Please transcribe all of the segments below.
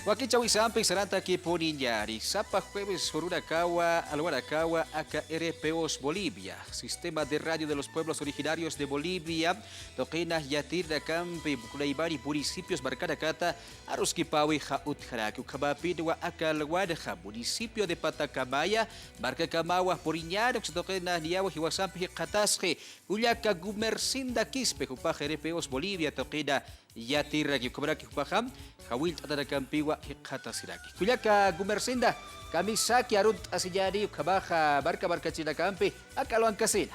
Wakichawi sampai saranta ki poniñari. Sapa jueves Jorurakawa, Alhuaracawa, acá RPOs Bolivia. Sistema de Radio de los Pueblos Originarios de Bolivia. Toquinas Yatirda Campe, Buculaibari, municipios Barcaracata, Aruskipawi, Jautjaraki, Ukabapidwa, Acalhuadja, municipio de Patacamaya, Barcacamawa, Poriñari, Toquinas Niawa, Hiwasampi, Catasje, Ullaca, Gumercinda, Quispe, Jupaja, RPOs Bolivia, Toquina Yatirra, Yukubraki, Jupajam, Hawil Tatarakampiwa, Hikata Siraki. Kuyaka Gumercinda, Kamisaki Arunt Asiyari, Kabaja, Barca Chinakampi, Akaloan Casina.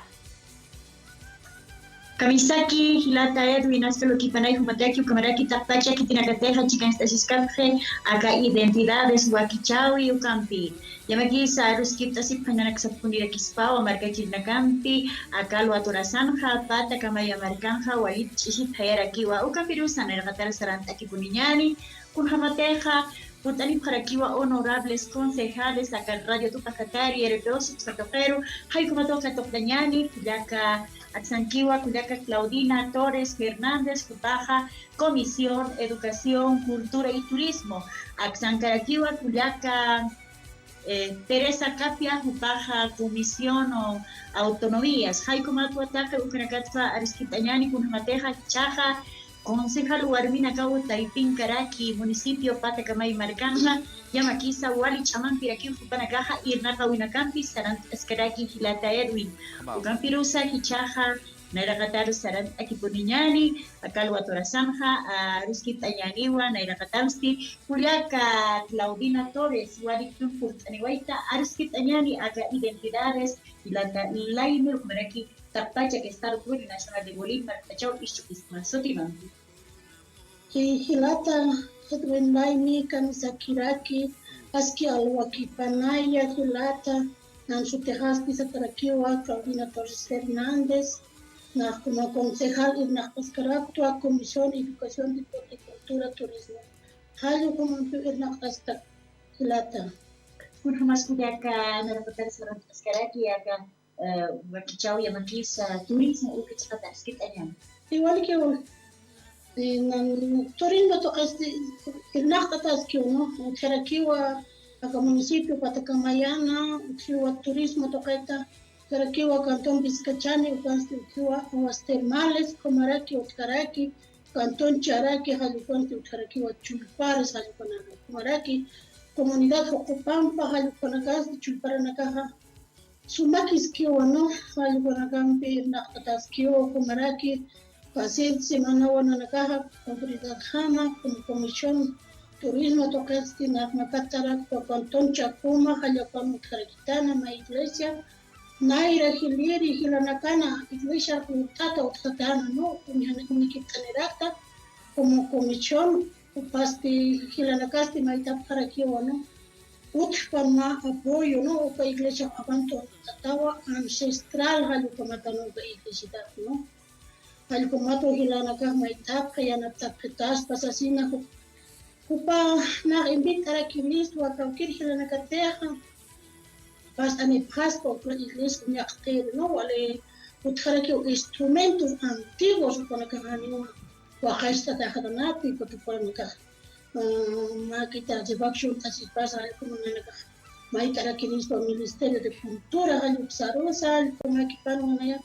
Kamisaki, Hilata Edwin, Astro Kipanay, Humataki, Kamaraki, Tapacha, Kitinacateja, Chican Stasiscapje, Aka Identidades, Wakichawi, Ucampi. Yamaki Sarus Kiptasi, Pananaxapunira Kispao, Marca Chinakampi, Akalo Atorasanja, Pata, Kamaya Marcanja, Walit Chishit, Hayarakiwa, Ucapirusan, Ergatar Saranta Kipuniñani, Kunhamateja, Putani Parakiwa, honorables concejales, acá Radio Tupacatari, RPOs, Sacafero, Haikumatoka Topdañani, Yaka. Axanquiwa, Cuyaca Claudina Torres Fernández, Cupaja, Comisión, Educación, Cultura y Turismo. Axancaraquiwa, Cuyaca Teresa Capia, Cupaja, Comisión o Autonomías. Jaikumatuataca, Ucanacatfa, Arisquitañani, Cunamateja, Chaja, Concejal Huarmina Cau, Taipín, Caraqui, Municipio Patacamay, Marcanja, Yamakisa, Wali, Chaman, Piraqui, Fupanacaja, Irnaca, Winacampi, Sarant, Escaraqui, Gilata Edwin, Ucampirusa, Hichaja, Nairakatar, Sarant, Akipuniñani, Acalua Torazanja, Aruskitañaniwa, Nairakatamsti, Juliaca, Claudina Torres, Wali Tumput, Aniwaita, Aruskitañani, Aga Identidades, Gilata Laime, Umaraki, Tapacha, que está el Nacional de Bolívar, Tachau, Ishukisma, Sotiman. Hilata, Edwin Laimi, Kamisakiraki, Aski Alhuaquipanaya, Hilata, Nansutejaspi, Satarakiwa, Claudina Torres Fernández, como concejal y Nascaractua, Comisión de Educación, Deporte, Cultura, Turismo. Halu como Nascaractua, Hilata. Kurhamas Kudaka, Narapatar Sarant Escaraki, Aga, Wakichau, Yamakis, Turismo, Ukichakatas, Kitayan. Igual que turismo tocaste el Nascatas que uno, Charaquiwa, acá municipio Patacamayana, Chiwa turismo tocaita, Charaquiwa Cantón Vizcachani, Chiwa aguas termales, Comaraki, Utkaraki, Cantón Charaki, Jaliconte, Utkaraki, Chulpares, Jaliconaka, Comaraki, Comunidad Jocopampa, Jaliconagas, Chulparanacaja, Sumakis Kiwa, no, Jaliconagampi, Nascatas Kiwa, Comaraki, Paciente Manawana Nakaja, Autoridad Jama, como Comisión Turismo Tocasti, Nakatara, Cantón Chapuma, Jalapam Carakitana, Ma Iglesia, Naira Hiliri, Hilanacana, Iglesia Tata Utatana, no, Unikitanirata, como Comisión, Upasti, Hilanacasti, Maitap Karakiwa, no, Utpama, apoyo, no, Opa Iglesia Abanto Tatawa, ancestral, Halukamatano, Iglesia, no. Al comato hilana ka may tap kaya natapketas pasasina ko kupa na invitar a kilis wa kawkir hilana ka teha pas ani paspo pro iglesia mi akter no wale utkara ke instrumentos antiguos con que hanimo wa khaista ta khadanati ko tupan ka ma kita de vaction tasi pasa como na ka mai kara kilis do ministerio de cultura halu sarosa como equipano na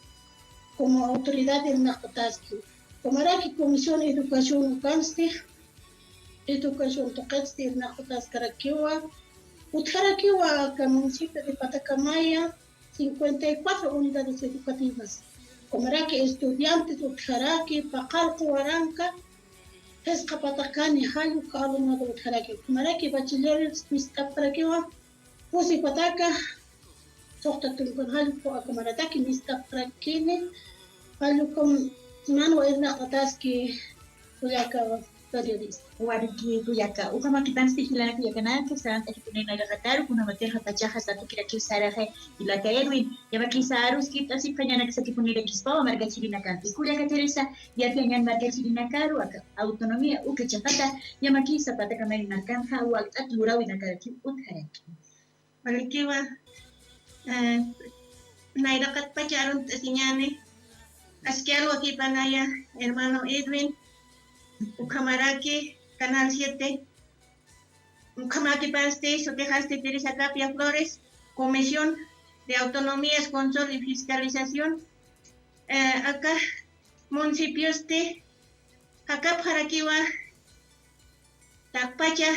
como autoridad del Nacotasqui. Como era que Comisión de Educación Ucansti, Educación Tocasti, el Nacotascaraquiwa, Utjaraquiwa, que municipio de Patacamaya, 54 unidades educativas. Como era que estudiantes Utjaraqui, Pacalco, Aranca, Escapatacani, Hayu, Caluma de Utjaraqui. Como era que bachilleres, Mistaparaquiwa, Pusi Pataca, Sokta Tunkun Hayu, Acomarataki, Mistaparaquine, Halukom Mano es Nacotasqui, Kuyaka periodista. Wariki Kuyaka, Ukamakitan Sihilana Kuyakana, Sarant Ekipunina Gatar, Kunamateja Tachaja, Satukiraki Saraje, y la Edwin, Yamaki Sarus, Kitasi Payana Sakipunira Kispa, Margachirina Kanti, Kuyaka Teresa, Yakian Margachirina Karu, Autonomía, Ukachapata, Yamaki Zapata Kamari Marcanja, Waltat Lurawina Karaki, Utharaki. Warikiwa, Nairakat Pacharon Tesiñane, Asquialo aquí Panaya, hermano Edwin, Ucamaraki, Canal 7, Kamaki Paste, Sotejaste Teresa Capia Flores, Comisión de Autonomías, Control y Fiscalización. Acá, municipios de acá Jaraquiwa, Tapacha,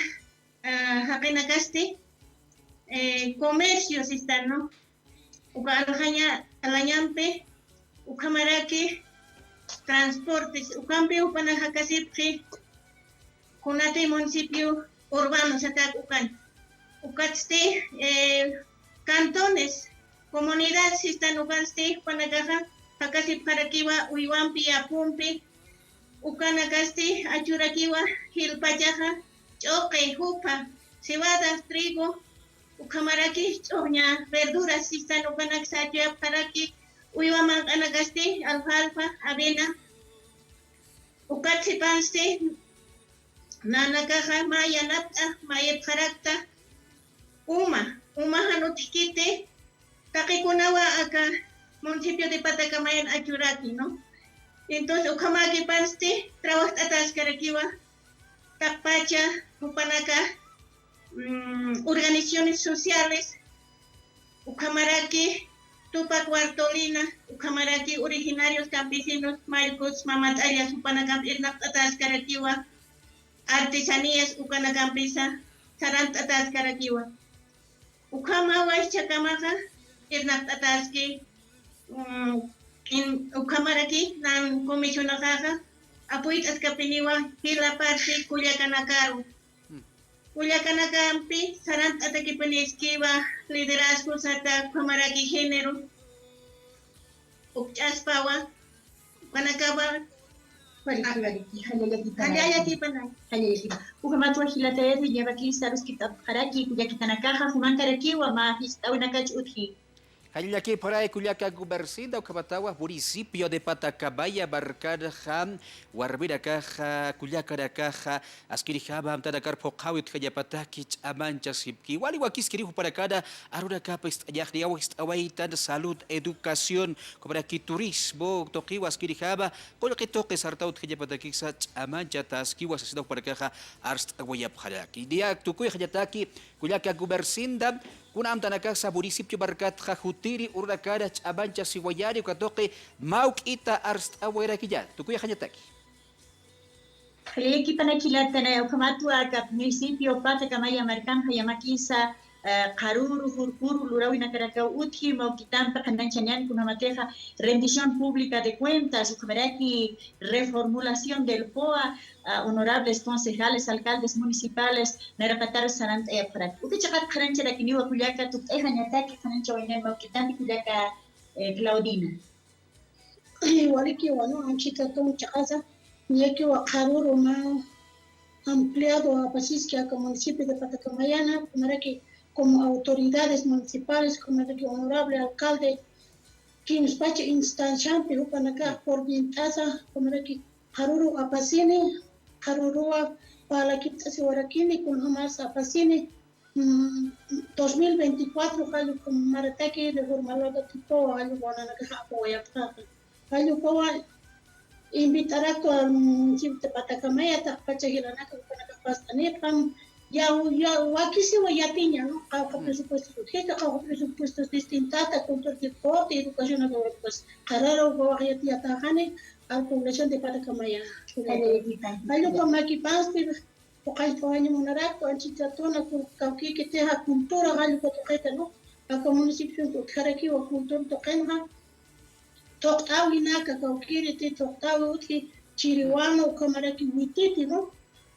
Japenagaste, comercios están, ¿no? Uka Aljaña, Alañampe, Ucamarake, transportes, Ucampe, Upanajacasipje, Conate, municipio urbano, Satac, Ucan, Ucatste, cantones, comunidades están Ucanste, Panagaja, Hakasip Jaraquiwa, Uiwampi, Apumpe, Ucanagaste, Achuraquiwa, Gilpayaja, Choque, Jupa, cebadas, trigo, Ucamaraki, Choña, verduras, están Ucanaxatia, Paraki, Uiwaman, Anagaste, alfalfa, avena, Ucatsipanste, Nanakaja, Maya Napta, Maya Parakta, Uma Hanotikite, Takikunawa, acá, municipio de Patacamayan, Achuraki, ¿no? Entonces, Ucamaki Panste, trabajo atrás Caraquiwa, Tapacha, Upanaka, organizaciones sociales, Ucamaraki, Tupac Huartolina, Ucamaraki, originarios campesinos, Maicos, Mamatayas, Upanakam, Irnap atrás Caraquiwa, artesanías, Ucanacampisa, Sarant atrás Caraquiwa. Ukamawa, Chacamaja, Irnap atrás que in Ucamaraki, Nan Comisionaja, Apuit Ascapiniwa, Hila Parte, Culiacanacaro. Culiacanacampi, Sarant Ataquipanesquiva, liderazgo Sata, Ucamaraki género, Uchaspawa, Panacaba, Halaya Panay. Ukamatu hilata yetu nyabaki sarus kitab haraki kuja kitanakaha human karakiwa ma histau nakach uthi. Hayaki para Culiaca Gubercinda, Ucabatawa, municipio de Patacabaya, Barcaraja, Warbira Caja, Culiaca da Caja, Askirihaba, Amtanacar Pocawit, Hayapataki, Amancha Sipki, Waliwakis Kirihu para cada, Aruna Capest, Yahriawist, Awaitan, Salud, Educación, como aquí turismo, Tokiwa, Askirihaba, por que toques Artaut, Hayapatakisa, Amancha, Taskiwa, Asesino para Caja, Arst, Awayap Haraki. Dia, Tukui, Hayataki, Culiaca Gubercinda, kuna amtanakasa municipio Barcat Jajutiri Urrakara Chabancha Siwayari Katoke Mauk Ita Arst Awera Killa Tukuya Hayataki. Haleki panakilata na ukamatu aka municipio Patacamaya Marcan Hayamakisa Karuru Hurkuru Lurawi Nakaraka Uthi Maukitampa Kandanchanyan Kunamateja rendición pública de cuentas Ukamaraki reformulación del POA honorables concejales alcaldes municipales Narapatar Sarant Eprat Ukichakat Karanchara Kiniwa Kuliaka Tuk Ehanyataki Kanancha Wayne Maukitampi Kuliaka Claudina Waliki wano anchita ton chakaza Nyeki wa Karuru ma ampliado a Pasiski a municipio de Patacamayana Kumaraki como autoridades municipales, como el honorable alcalde, quien despacha instanciante, por Vintaza, como el Haruru Apacini, Harurua, para la Quitasi Warakini, con Hamas Apacini, 2024, Halu con Marataki, de Formaloda Tipo, Halu Wanaka Apoya, Halu Poa, invitará al municipio de Patacamaya, Tapacha Giranaka, con Pastanepam, ya aquí se va ya tiña, ¿no? Cada presupuesto urgente, cada presupuestos distintos, cultura, deporte, educación, pues, carrera, ya tajane, a la población de Patacamaya. Hay como aquí paste, porque hay año monaraco, anchitratona, cauqui que teja cultura, gallo que toqueta, ¿no? A municipio de Jaraqui o cultura toquenja, toctawi naka, cauqui, te toctawi, uti, chiriwano, camaraki, mititi, ¿no?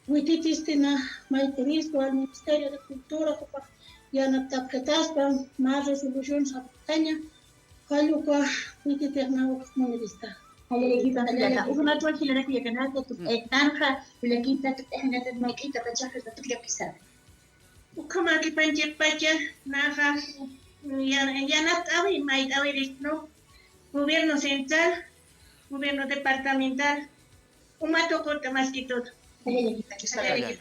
Huititistina maiterismo al Ministerio de Cultura ya na tapketaspa más resolución sabtaña kaluka huititernao comunista. Halekita Haleka una tu hilera kuya kanata tu tanja hulekita ehna de maikita pachaja tu pisa. Ukamaki Panchepacha, Naja, Yanat Avi, Mait Avi, ¿no? Gobierno central, gobierno departamental, Umato corta más que todo.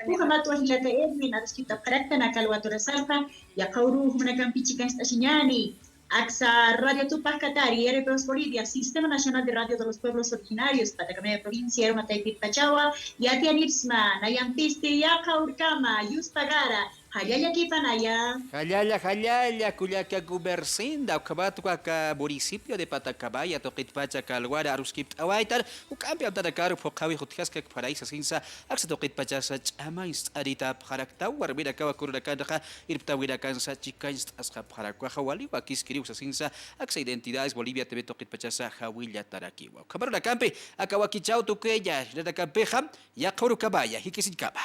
Ukamatu hilata Edwin askita karakta na kalwatura salpa ya kauru humna kampichi kan stasinyani AXA Radio Tupac Catari, RPOS Bolivia, Sistema Nacional de Radio de los Pueblos Originarios, Patacamaya Provincia, Mataipi Pachawa, Yatian Irsma, Nayampisti, Yaka Urkama, Yuspagara, Hayaya Kipanaya. Hayaya, Culiaca Gubercinda, Ucabatua, municipio de Patacabaya, Toquitpacha, Calguara, Aruskip, Awaitar, Ucambia Tadacar, Focawi, Hotiasca, Paraisa, Sinsa, Axa Toquitpacha, Amais, Adita, Parakta, Warbida Kawakura, Irptawira Kansa, Chikans, Asca Paracuaja, Waliwa, Kiskirius, Sinsa, Axa Identidades, Bolivia, TV Toquitpacha, Hawilla, Tarakiwa. Camarona Campe, Akawakichau, Tuqueya, Redacampeja, Yakoru Cabaya, Hikisikaba.